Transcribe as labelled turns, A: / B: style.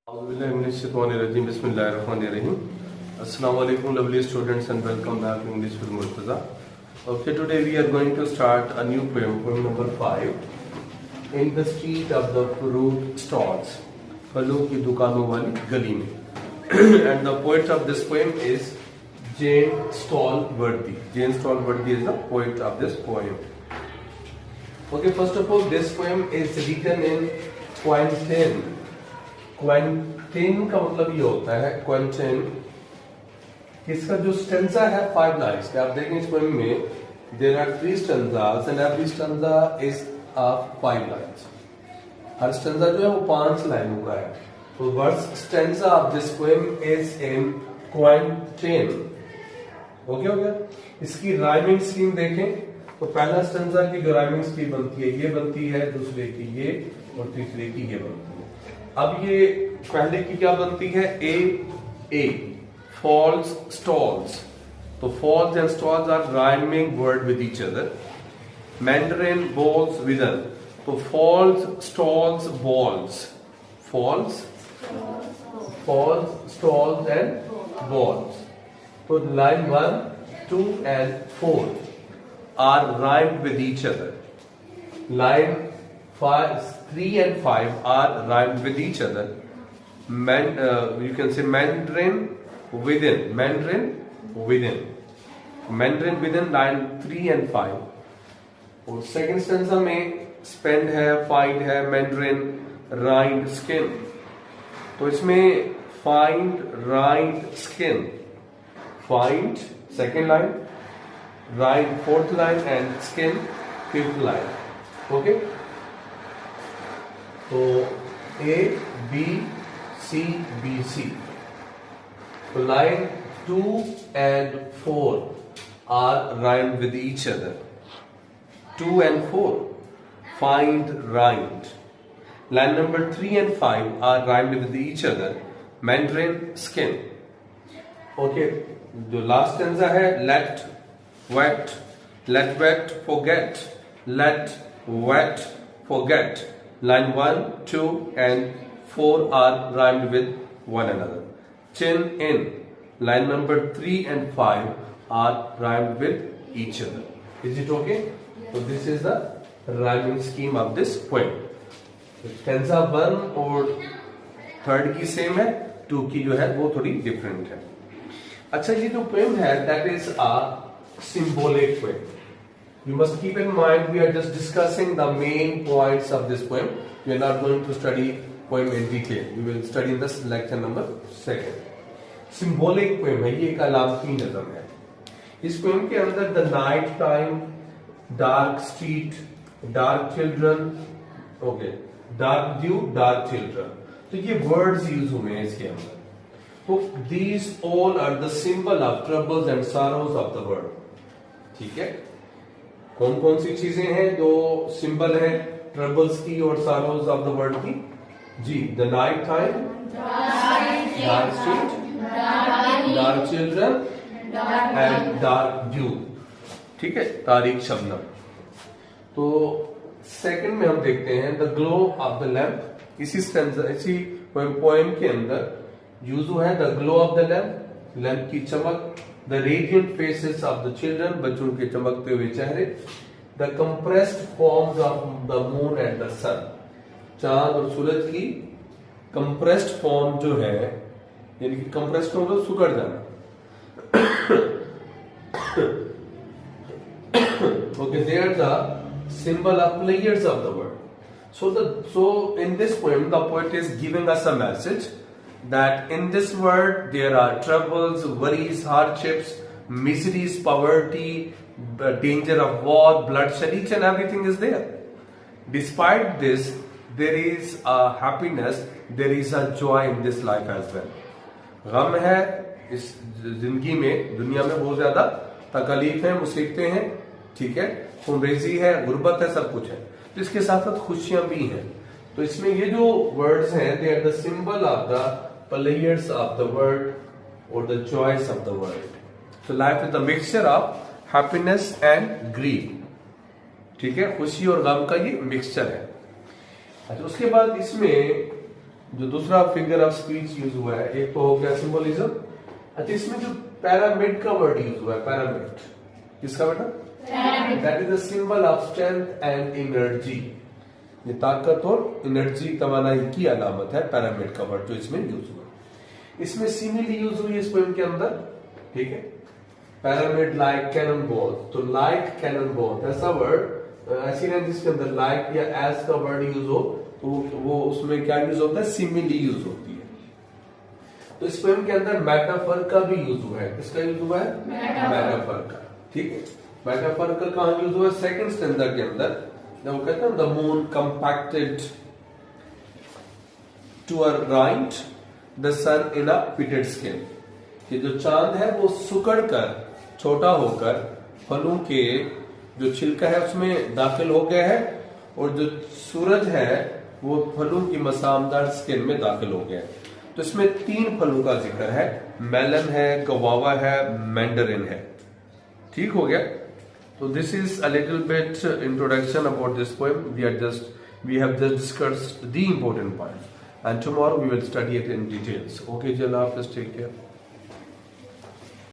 A: Assalamualaikum lovely students and welcome back to English with Murtaza. Okay, today we are going to start a new poem, poem number 5. In the street of the fruit stalls, फलों की दुकानों वाली गली में. And the poet of this poem is Jane Stallworthy. Jane Stallworthy is the poet of this poem. Okay, first of all, this poem is written in quatrain. Quentin का मतलब ये होता है क्वेंटिन, इसका जो स्टेंजा है 5 लाइन्स. आप देखें इस पोएम में there are 3 stanzas and every stanza is of 5 lines. हर स्टेंजा जो है वो 5 लाइनों का है. तो first stanza of this poem is in quintain. Okay हो गया. इसकी राइमिंग स्कीम देखें तो पहला स्टेंजा की जो राइमिंग स्कीम बनती है ये बनती है, दूसरे की ये और तीसरे की ये बनती है. अब ये पहले की क्या बनती है, ए फॉल्स स्टॉल्स. तो falls and stalls are rhyming word with each other. Mandarin balls within. तो falls stalls balls. Falls stalls and balls. तो line 1, 2 and 4 are rhymed with each other. Line 3 and 5 are rhymed with each other. You can say Mandarin within. Mandarin within line 3 and 5. और second stanza में spend है, find है, Mandarin, rind, skin. तो इसमें find, rind, skin. Find second line, rind fourth line and skin fifth line. Okay. तो A, B, C, B, C. तो line 2 and 4 are rhymed with each other. 2 and 4 find, rind. Line number 3 and 5 are rhymed with each other. Mandarin, skin. Okay. जो last stanza है let wet forget. Let wet forget. Line 1, 2 and 4 are rhymed with one another. Chin in. Line number 3 and 5 are rhymed with each other. Is it okay? So this is the rhyming scheme of this poem. Stanza 1 और 3rd की same है, 2 की जो है वो थोड़ी different है. अच्छा, ये जो poem है that is a symbolic poem. You must keep in mind we are just discussing the main points of this poem. We are not going to study poem in detail. We will study in this lecture number 2. Symbolic poem है, ये एक अलामती नज़म है. इस poem के अंदर the night time, dark street, dark children, okay, dark dew, dark children. तो ये words use हुए हैं इसके अंदर. तो these all are the symbol of troubles and sorrows of the world. ठीक है. कौन कौन सी चीजें हैं जो सिंबल है ट्रबल्स की और सारोज ऑफ द वर्ल्ड की? जी, the night time, dark street, dark children and dark dew. ठीक है, तारीख शबनम. तो सेकंड में हम देखते हैं the glow of the lamp. इसी पोएम के अंदर यूज हुआ है the glow of the lamp, lamp की चमक. The radiant faces of the children, बच्चों के चमकते हुए चेहरे. The compressed forms of the moon and the sun. चांद और सूरज की compressed form जो है, यानी कि compressed form मतलब सुकड़ जाना. Okay, they are the symbol of players of the world. So in this poem, the poet is giving us a message that in this world there are troubles, worries, hardships, miseries, poverty, danger of war, bloodshed, each and everything is there. Despite this, there is a happiness, there is a joy in this life as well. गम है इस जिंदगी में, दुनिया में बहुत ज्यादा तकलीफ है, मुसीबतें हैं, ठीक है, खुमरेजी है, गुर्बत है, सब कुछ है. तो इसके साथ साथ खुशियां भी हैं. तो इसमें ये जो वर्ड्स हैं they are the symbol of the players of the world or the joys of the world. So life is a mixture of happiness and grief. ठीक है, खुशी और गम का ये मिक्सचर है. अच्छा, उसके बाद इसमें जो दूसरा फिगर ऑफ स्पीच यूज हुआ है, एक तो हो गया सिंबलिज्म। अच्छा, इसमें जो पैरामिड का वर्ड यूज हुआ है, पैरामिड किसका बेटा? That is the symbol of strength and energy. ये ताकत और एनर्जी तवानाई की अलामत है, पैरामिड का वर्ड जो इसमें यूज हुआ। इसमें सिमिली यूज हुई इस पोएम के अंदर, ठीक है। पैरामिड लाइक कैनन बॉल, तो लाइक कैनन बॉल ऐसा वर्ड, ऐसी रेंज जिसके अंदर लाइक या एज का वर्ड यूज हो तो वो उसमें क्या यूज होता है? सिमिली यूज होती है। तो इस पोएम के अंदर मेटाफर का भी यूज हुआ है। किसका यूज हुआ है? मेटाफर का, ठीक है। मेटाफर का कहां यूज हुआ है? सेकंड स्टैंडा के अंदर, जब वो कहते हैं the moon compacted to a right the sun in a pitted skin, कि जो चांद है वो सुकड़ कर, छोटा होकर फलों के जो छिलका है उसमें दाखिल हो गया है, और जो सूरज है वो फलों की मसामदार स्किन में दाखिल हो गया है। तो इसमें 3 फलों का जिक्र है, मेलन है, गवावा है, मैंडरिन है, ठीक हो गया। तो this is a little bit introduction about this poem. We have just discussed the important points, and tomorrow we will study it in details. Okay, Jala, please take care.